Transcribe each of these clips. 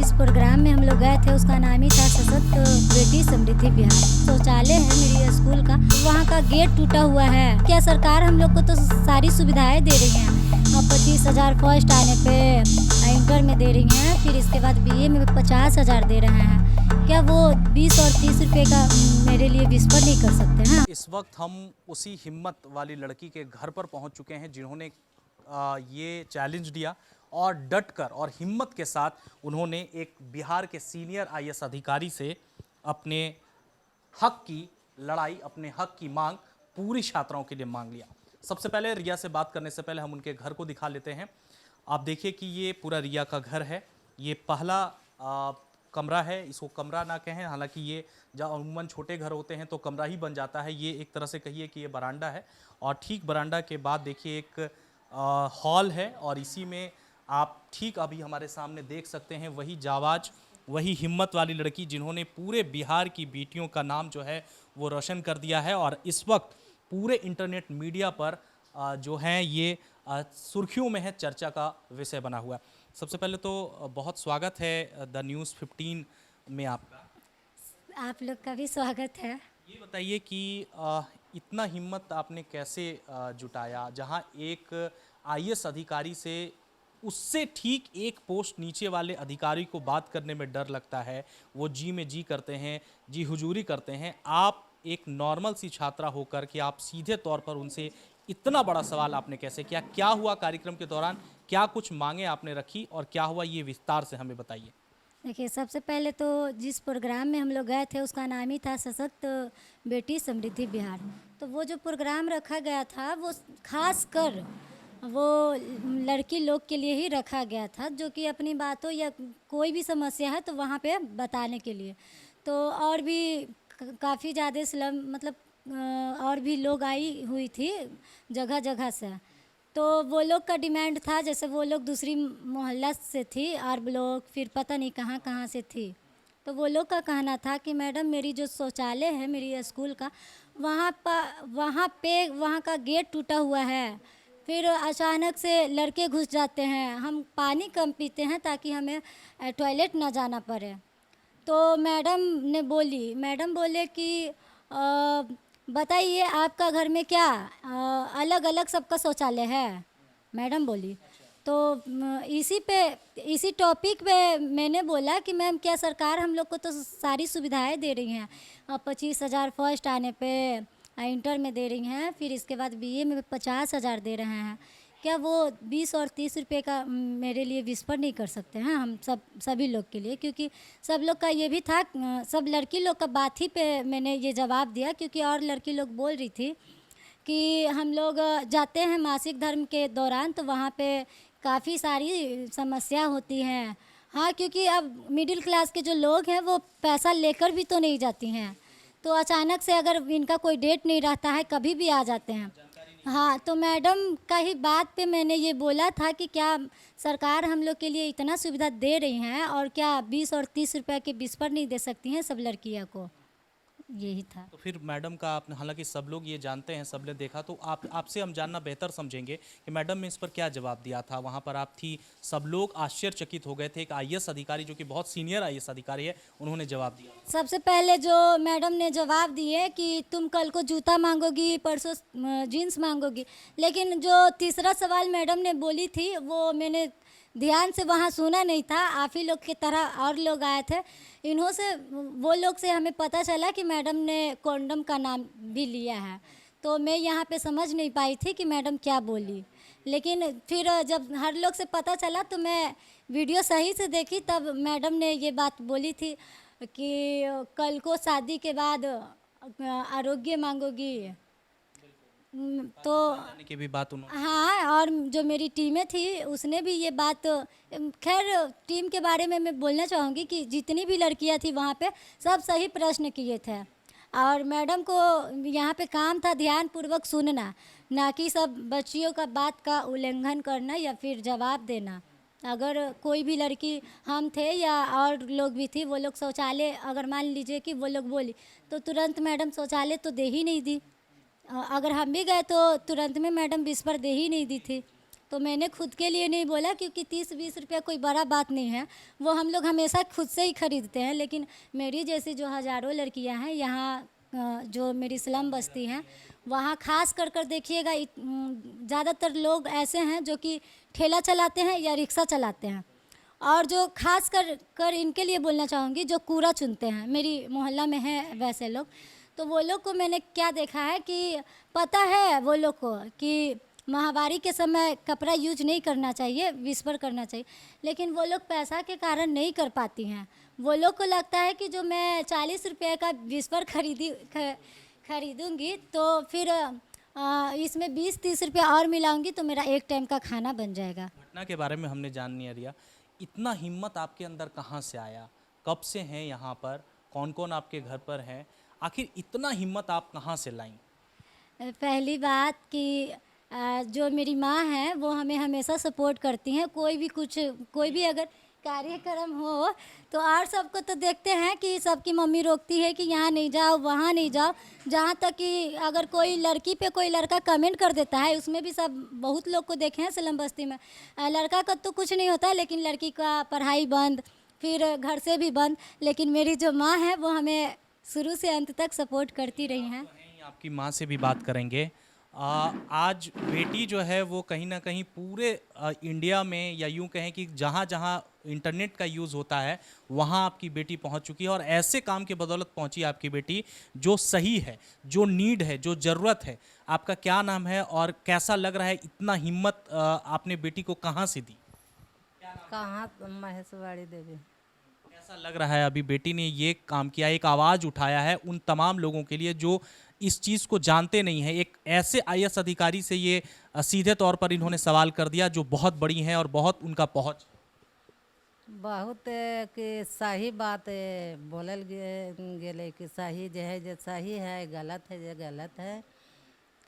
जिस प्रोग्राम में हम लोग गए थे उसका नाम ही था सशक्त बेटी समृद्धि बिहार। शौचालय है मेरी स्कूल का, वहाँ का गेट टूटा हुआ है। क्या सरकार हम लोग को तो सारी सुविधाएं दे रही हैं। 25,000 फर्स्ट आने पे इंटर में दे रही हैं, फिर इसके बाद बीए में 50,000 दे रहे हैं। क्या वो 20 और 30 रुपये का मेरे लिए विस्पर नहीं कर सकते हैं? इस वक्त हम उसी हिम्मत वाली लड़की के घर पर पहुंच चुके हैं जिन्होंने ये चैलेंज दिया और डटकर और हिम्मत के साथ उन्होंने एक बिहार के सीनियर आईएएस अधिकारी से अपने हक की लड़ाई, अपने हक की मांग पूरी छात्राओं के लिए मांग लिया। सबसे पहले रिया से बात करने से पहले हम उनके घर को दिखा लेते हैं। आप देखिए कि ये पूरा रिया का घर है। ये पहला कमरा है, इसको कमरा ना कहें, हालांकि ये जब अमूमन छोटे घर होते हैं तो कमरा ही बन जाता है। ये एक तरह से कहिए कि ये बरांडा है और ठीक बरांडा के बाद देखिए एक हॉल है और इसी में आप ठीक अभी हमारे सामने देख सकते हैं वही जाबाज, वही हिम्मत वाली लड़की जिन्होंने पूरे बिहार की बेटियों का नाम जो है वो रोशन कर दिया है और इस वक्त पूरे इंटरनेट मीडिया पर जो है ये सुर्खियों में है, चर्चा का विषय बना हुआ है। सबसे पहले तो बहुत स्वागत है द न्यूज़ 15 में आपका। आप लोग का भी स्वागत है। ये बताइए कि इतना हिम्मत आपने कैसे जुटाया, जहां एक आईएएस अधिकारी से उससे ठीक एक पोस्ट नीचे वाले अधिकारी को बात करने में डर लगता है, वो जी में जी करते हैं, जी हुजूरी करते हैं। आप एक नॉर्मल सी छात्रा होकर कि आप सीधे तौर पर उनसे इतना बड़ा सवाल आपने कैसे किया? क्या हुआ कार्यक्रम के दौरान? क्या कुछ मांगे आपने रखी और क्या हुआ, ये विस्तार से हमें बताइए। देखिए, सबसे पहले तो जिस प्रोग्राम में हम लोग गए थे उसका नाम ही था सशक्त बेटी समृद्धि बिहार। तो वो जो प्रोग्राम रखा गया था वो खास कर वो लड़की लोग के लिए ही रखा गया था, जो कि अपनी बातों या कोई भी समस्या है तो वहाँ पे बताने के लिए। तो और भी काफ़ी ज़्यादा स्लम मतलब और भी लोग आई हुई थी जगह जगह से। तो वो लोग का डिमांड था, जैसे वो लोग दूसरी मोहल्ला से थी और लोग फिर पता नहीं कहाँ कहाँ से थी। तो वो लोग का कहना था कि मैडम मेरी जो शौचालय है मेरी स्कूल का, वहाँ का गेट टूटा हुआ है। फिर अचानक से लड़के घुस जाते हैं, हम पानी कम पीते हैं ताकि हमें टॉयलेट ना जाना पड़े। तो मैडम बोले कि बताइए आपका घर में क्या अलग अलग सबका शौचालय है? मैडम बोली। तो इसी टॉपिक पे मैंने बोला कि मैम क्या सरकार हम लोग को तो सारी सुविधाएं दे रही हैं। 25,000 फर्स्ट आने पे इंटर में दे रही हैं, फिर इसके बाद बीए में 50,000 दे रहे हैं। क्या वो 20 और 30 रुपये का मेरे लिए विस्पर नहीं कर सकते हैं हम सभी लोग के लिए? क्योंकि सब लोग का ये भी था, सब लड़की लोग का बात ही पे मैंने ये जवाब दिया, क्योंकि और लड़की लोग बोल रही थी कि हम लोग जाते हैं मासिक धर्म के दौरान तो वहाँ पे काफ़ी सारी समस्या होती हैं। हाँ, क्योंकि अब मिडिल क्लास के जो लोग हैं वो पैसा लेकर भी तो नहीं जाती हैं, तो अचानक से अगर इनका कोई डेट नहीं रहता है कभी भी आ जाते हैं। हाँ, तो मैडम का ही बात पे मैंने ये बोला था कि क्या सरकार हम लोग के लिए इतना सुविधा दे रही हैं और क्या 20 और 30 रुपये के विस्पर नहीं दे सकती हैं सब लड़कियों को? यही था। तो फिर मैडम का आपने, हालांकि सब लोग ये जानते हैं, सबने देखा, तो आपसे हम जानना बेहतर समझेंगे कि मैडम ने इस पर क्या जवाब दिया था। वहाँ पर आप थी, सब लोग आश्चर्यचकित हो गए थे। एक आईएएस अधिकारी जो कि बहुत सीनियर आईएएस अधिकारी है, उन्होंने जवाब दिया। सबसे पहले जो मैडम ने जवाब दिए कि तुम कल को जूता मांगोगी, परसों जीन्स मांगोगी, लेकिन जो तीसरा सवाल मैडम ने बोली थी वो मैंने ध्यान से वहाँ सुना नहीं था। आप ही लोग की तरह और लोग आए थे, इन्हों से वो लोग से हमें पता चला कि मैडम ने कॉन्डम का नाम भी लिया है। तो मैं यहाँ पे समझ नहीं पाई थी कि मैडम क्या बोली, लेकिन फिर जब हर लोग से पता चला तो मैं वीडियो सही से देखी, तब मैडम ने ये बात बोली थी कि कल को शादी के बाद आरोग्य मांगोगी। तो की भी बात उन्होंने, हाँ, और जो मेरी टीमें थी उसने भी ये बात, खैर टीम के बारे में मैं बोलना चाहूँगी कि जितनी भी लड़कियाँ थी वहाँ पे सब सही प्रश्न किए थे और मैडम को यहाँ पे काम था ध्यानपूर्वक सुनना, ना कि सब बच्चियों का बात का उल्लंघन करना या फिर जवाब देना। अगर कोई भी लड़की, हम थे या और लोग भी थी, वो लोग शौचालय अगर मान लीजिए कि वो लोग बोली तो तुरंत मैडम शौचालय तो दे ही नहीं दी। अगर हम भी गए तो तुरंत में मैडम विस्पर दे ही नहीं दी थी। तो मैंने खुद के लिए नहीं बोला, क्योंकि 30-20 रुपया कोई बड़ा बात नहीं है, वो हम लोग हमेशा खुद से ही खरीदते हैं। लेकिन मेरी जैसी जो हज़ारों लड़कियां हैं यहाँ जो मेरी स्लम बस्ती हैं, वहाँ खास कर देखिएगा, ज़्यादातर लोग ऐसे हैं जो कि ठेला चलाते हैं या रिक्शा चलाते हैं। और जो खास कर इनके लिए बोलना चाहूँगी, जो कूड़ा चुनते हैं, मेरी मोहल्ला में है वैसे लोग, तो वो लोग को मैंने क्या देखा है कि पता है वो लोग को कि माहवारी के समय कपड़ा यूज नहीं करना चाहिए, विस्पर करना चाहिए, लेकिन वो लोग पैसा के कारण नहीं कर पाती हैं। वो लोग को लगता है कि जो मैं 40 रुपये का विस्पर खरीदूँगी तो फिर इसमें 20-30 रुपया और मिलाऊंगी तो मेरा एक टाइम का खाना बन जाएगा। घटना के बारे में हमने जान लिया रिया, इतना हिम्मत आपके अंदर कहाँ से आया? कब से हैं यहाँ पर? कौन कौन आपके घर पर हैं? आखिर इतना हिम्मत आप कहाँ से लाईं? पहली बात कि जो मेरी माँ हैं वो हमें हमेशा सपोर्ट करती हैं। कोई भी अगर कार्यक्रम हो तो और सबको तो देखते हैं कि सबकी मम्मी रोकती है कि यहाँ नहीं जाओ, वहाँ नहीं जाओ। जहाँ तक कि अगर कोई लड़की पे कोई लड़का कमेंट कर देता है, उसमें भी सब बहुत लोग को देखे हैं स्लम बस्ती में, लड़का का तो कुछ नहीं होता, लेकिन लड़की का पढ़ाई बंद, फिर घर से भी बंद। लेकिन मेरी जो माँ है वो हमें शुरू से अंत तक सपोर्ट करती रही हैं। आपकी माँ से भी बात करेंगे। आज बेटी जो है वो कहीं ना कहीं पूरे इंडिया में, या यूं कहें कि जहाँ जहाँ इंटरनेट का यूज़ होता है वहाँ आपकी बेटी पहुँच चुकी है, और ऐसे काम के बदौलत पहुँची आपकी बेटी जो सही है, जो नीड है, जो ज़रूरत है। आपका क्या नाम है और कैसा लग रहा है? इतना हिम्मत आपने बेटी को कहाँ से दी? कहाँ? महेशवाड़ी देवी। कैसा लग रहा है अभी बेटी ने ये काम किया, एक आवाज़ उठाया है उन तमाम लोगों के लिए जो इस चीज़ को जानते नहीं हैं? एक ऐसे आईएएस अधिकारी से ये सीधे तौर पर इन्होंने सवाल कर दिया जो बहुत बड़ी हैं और बहुत उनका पहुंच। बहुत कि सही बात बोलल गेले कि सही जो सही है, गलत है जो गलत है,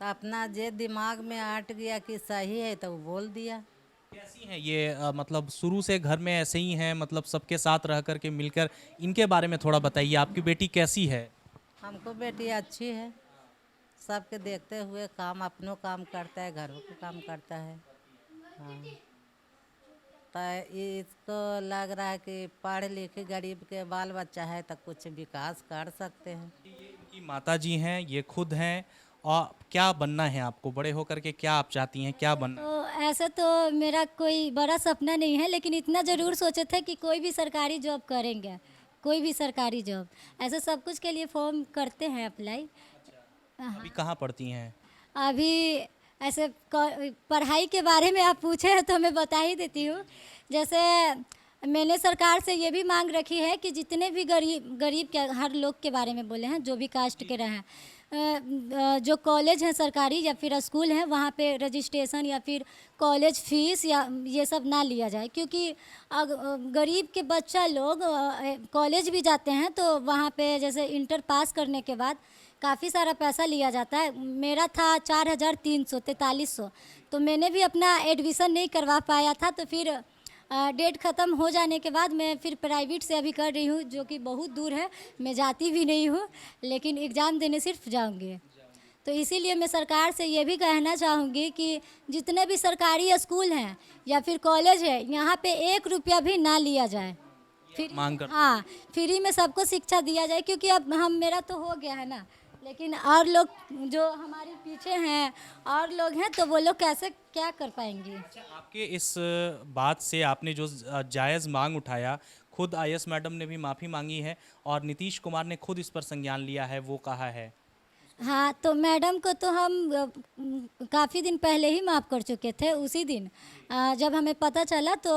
तो अपना जे दिमाग में आट गया कि सही है तो वो बोल दिया। कैसी हैं ये? मतलब शुरू से घर में ऐसे ही हैं, मतलब सबके साथ रह कर के मिलकर? इनके बारे में थोड़ा बताइए, आपकी बेटी कैसी है? हमको बेटी अच्छी है, सबके देखते हुए काम, अपनों काम करता है, घरों का काम करता है। हाँ, तो इसको लग रहा है कि पढ़ लिख गरीब के बाल बच्चा है तो कुछ विकास कर सकते हैं। इनकी माता जी हैं, ये खुद हैं। और क्या बनना है आपको? बड़े होकर के क्या आप चाहती हैं, क्या बनना? तो ऐसा तो मेरा कोई बड़ा सपना नहीं है, लेकिन इतना ज़रूर सोचे थे कि कोई भी सरकारी जॉब करेंगे, कोई भी सरकारी जॉब। ऐसे सब कुछ के लिए फॉर्म करते हैं अप्लाई। अभी कहाँ पढ़ती हैं? अभी ऐसे पढ़ाई के बारे में आप पूछे हैं तो मैं बता ही देती हूँ। जैसे मैंने सरकार से ये भी मांग रखी है कि जितने भी गरीब के, हर लोग के बारे में बोले हैं, जो भी कास्ट के रहें, जो कॉलेज हैं सरकारी या फिर स्कूल हैं, वहाँ पे रजिस्ट्रेशन या फिर कॉलेज फीस या ये सब ना लिया जाए, क्योंकि गरीब के बच्चा लोग कॉलेज भी जाते हैं तो वहाँ पे जैसे इंटर पास करने के बाद काफ़ी सारा पैसा लिया जाता है। मेरा था 4,343, तो मैंने भी अपना एडमिशन नहीं करवा पाया था, तो फिर डेट ख़त्म हो जाने के बाद मैं फिर प्राइवेट से अभी कर रही हूँ, जो कि बहुत दूर है, मैं जाती भी नहीं हूँ, लेकिन एग्ज़ाम देने सिर्फ जाऊँगी। तो इसीलिए मैं सरकार से ये भी कहना चाहूँगी कि जितने भी सरकारी स्कूल हैं या फिर कॉलेज है, यहाँ पे 1 रुपया भी ना लिया जाए। फिर मांग कर हाँ, फ्री में सबको शिक्षा दिया जाए, क्योंकि अब मेरा तो हो गया है ना, लेकिन और लोग जो हमारे पीछे हैं और लोग हैं, तो वो लोग कैसे क्या कर पाएंगे? आपके इस बात से आपने जो जायज़ मांग उठाया, खुद आईएएस मैडम ने भी माफ़ी मांगी है और नीतीश कुमार ने खुद इस पर संज्ञान लिया है, वो कहा है। हाँ, तो मैडम को तो हम काफ़ी दिन पहले ही माफ़ कर चुके थे। उसी दिन जब हमें पता चला तो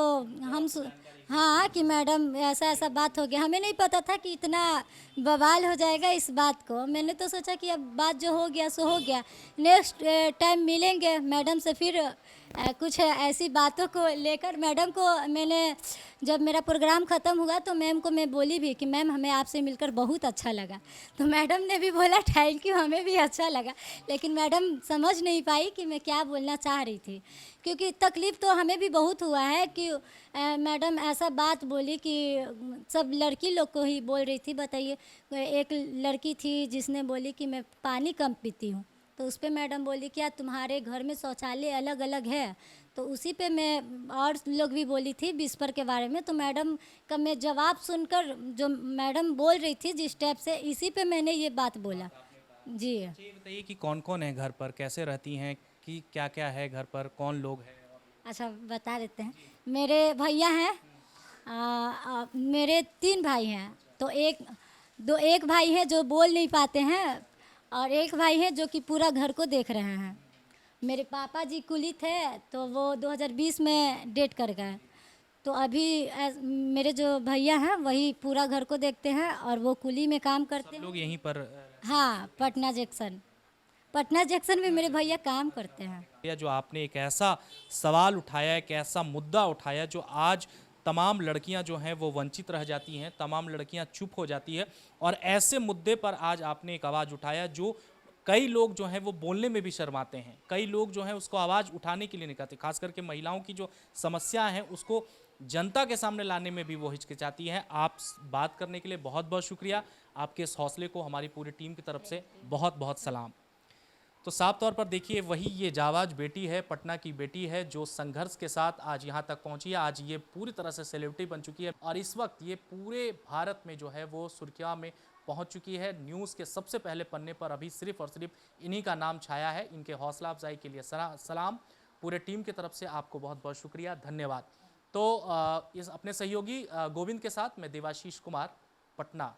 हाँ, कि मैडम ऐसा ऐसा बात हो गया, हमें नहीं पता था कि इतना बवाल हो जाएगा इस बात को। मैंने तो सोचा कि अब बात जो हो गया सो हो गया, नेक्स्ट टाइम मिलेंगे मैडम से फिर कुछ ऐसी बातों को लेकर। मैडम को मैंने, जब मेरा प्रोग्राम ख़त्म हुआ तो मैम को मैं बोली भी कि मैम हमें आपसे मिलकर बहुत अच्छा लगा, तो मैडम ने भी बोला थैंक यू, हमें भी अच्छा लगा। लेकिन मैडम समझ नहीं पाई कि मैं क्या बोलना चाह रही थी, क्योंकि तकलीफ़ तो हमें भी बहुत हुआ है कि मैडम ऐसा बात बोली कि सब लड़की लोग को ही बोल रही थी। बताइए, एक लड़की थी जिसने बोली कि मैं पानी कम पीती हूँ, तो उस पर मैडम बोली क्या तुम्हारे घर में शौचालय अलग अलग है? तो उसी पे मैं और लोग भी बोली थी विस्पर के बारे में, तो मैडम का मैं जवाब सुनकर जो मैडम बोल रही थी जिस टाइप से, इसी पे मैंने ये बात बोला। जी अच्छा, ये बताइए कि कौन कौन है घर पर, कैसे रहती हैं, कि क्या क्या है घर पर, कौन लोग हैं? अच्छा बता देते हैं। मेरे भैया हैं, मेरे 3 भाई हैं। तो एक भाई है जो बोल नहीं पाते हैं, और एक भाई है जो कि पूरा घर को देख रहे हैं। मेरे पापा जी कुली थे, तो वो 2020 में डेट कर गए। तो अभी मेरे जो भैया हैं वही पूरा घर को देखते हैं, और वो कुली में काम करते हैं। लोग यहीं पर हाँ, पटना जंक्शन में मेरे भैया काम करते हैं। या जो आपने एक ऐसा सवाल उठाया, एक ऐसा मुद्दा उठाया जो आज तमाम लड़कियां जो हैं वो वंचित रह जाती हैं, तमाम लड़कियां चुप हो जाती है, और ऐसे मुद्दे पर आज आपने एक आवाज़ उठाया जो कई लोग जो हैं वो बोलने में भी शर्माते हैं, कई लोग जो हैं उसको आवाज़ उठाने के लिए नहीं कहते, खास करके महिलाओं की जो समस्या है उसको जनता के सामने लाने में भी वो हिचकिचाती हैं। आप बात करने के लिए बहुत बहुत शुक्रिया, आपके इस हौसले को हमारी पूरी टीम की तरफ से बहुत बहुत सलाम। तो साफ तौर पर देखिए, वही ये जाबाज बेटी है, पटना की बेटी है, जो संघर्ष के साथ आज यहाँ तक पहुँची है। आज ये पूरी तरह से सेलिब्रिटी बन चुकी है, और इस वक्त ये पूरे भारत में जो है वो सुर्खियाँ में पहुँच चुकी है। न्यूज़ के सबसे पहले पन्ने पर अभी सिर्फ और सिर्फ इन्हीं का नाम छाया है। इनके हौसला अफजाई के लिए सलाम। पूरे टीम की तरफ से आपको बहुत बहुत शुक्रिया, धन्यवाद। तो इस अपने सहयोगी गोविंद के साथ मैं देवाशीष कुमार, पटना।